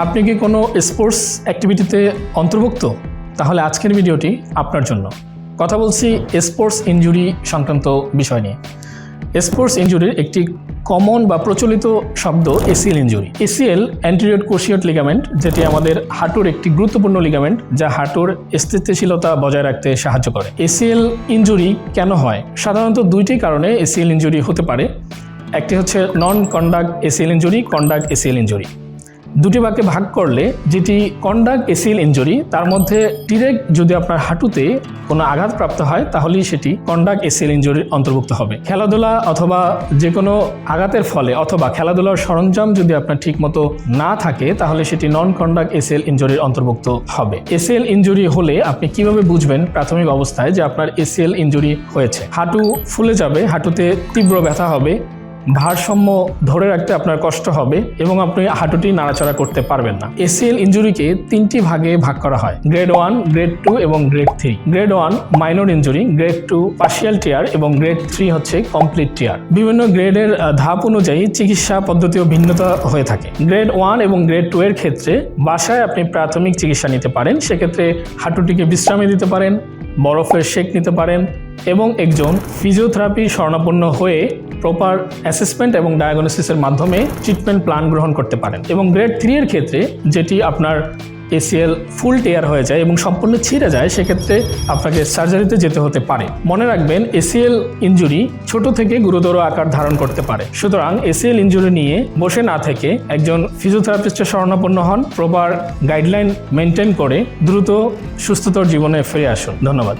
আপনি কি কোনো স্পোর্টস অ্যাক্টিভিটিতে অন্তর্ভুক্ত? তাহলে আজকের ভিডিওটি আপনার জন্য। কথা বলছি স্পোর্টস ইনজুরি সংক্রান্ত বিষয় নিয়ে। স্পোর্টস ইনজুরির একটি কমন বা প্রচলিত শব্দ ACL injury. ACL anterior cruciate ligament, যেটি আমাদের হাঁটুর একটি গুরুত্বপূর্ণ লিগামেন্ট যা হাঁটুর স্থিতিশীলতা বজায় রাখতে সাহায্য করে। এসিএল ইনজুরি কেন হয়? সাধারণত দুইটি কারণে এসিএল ইনজুরি হতে পারে। একটি হচ্ছে non contact ACL injury, contact ACL injury. দুটি ভাগে ভাগ করলে যেটি কন্ডাক্ট এসিএল ইনজুরি, তার মধ্যে ডিরেক্ট যদি আপনার হাঁটুতে কোনো আঘাতপ্রাপ্ত হয় তাহলেই সেটি কন্ডাক্ট এসিএল ইনজুরির অন্তর্ভুক্ত হবে। খেলাধুলা অথবা যে কোনো আঘাতের ফলে অথবা খেলাধুলার সরঞ্জাম যদি আপনার ঠিকমতো না থাকে তাহলে সেটি নন কন্ডাক্ট এসিএল ইনজুরির অন্তর্ভুক্ত হবে। এসিএল ইনজুরি হলে আপনি কিভাবে বুঝবেন প্রাথমিক অবস্থায় যে আপনার এসিএল ইনজুরি হয়েছে? হাঁটু ফুলে যাবে, হাঁটুতে তীব্র ব্যথা হবে, ভারসাম্য ধরে রাখতে আপনার কষ্ট হবে এবং আপনি হাঁটুটি নাড়াচাড়া করতে পারবেন না। এসিএল ইনজুরিকে তিনটি ভাগে ভাগ করা হয়: গ্রেড 1, গ্রেড 2 এবং grade 3। Grade 1 minor injury, grade 2 partial tear এবং গ্রেড 3 হচ্ছে কমপ্লিট টিয়ার। বিভিন্ন গ্রেডের ধাপ অনুযায়ী চিকিৎসা পদ্ধতিও ভিন্নতা হয়ে থাকে। গ্রেড 1 এবং গ্রেড 2 এর ক্ষেত্রে বাসায় আপনি প্রাথমিক চিকিৎসা নিতে পারেন। সেক্ষেত্রে হাঁটুটিকে বিশ্রামে দিতে পারেন, বরফের শেক নিতে পারেন এবং একজন ফিজিওথেরাপি শরণাপন্ন হয়ে প্রপার অ্যাসেসমেন্ট এবং ডায়াগনোসিসের মাধ্যমে ট্রিটমেন্ট প্ল্যান গ্রহণ করতে পারেন। এবং গ্রেড 3 এর ক্ষেত্রে যেটি আপনার এসিএল ফুল টেয়ার হয়ে যায় এবং সম্পূর্ণ ছিঁড়ে যায়, সেক্ষেত্রে আপনাকে সার্জারিতে যেতে হতে পারে। মনে রাখবেন, এসিএল ইনজুরি ছোট থেকে গুরুতর আকার ধারণ করতে পারে। সুতরাং এসিএল ইনজুরি নিয়ে বসে না থেকে একজন ফিজিওথেরাপিস্টের শরণাপন্ন হন, প্রপার গাইডলাইন মেনটেন করে দ্রুত সুস্থতর জীবনে ফিরে আসুন। ধন্যবাদ।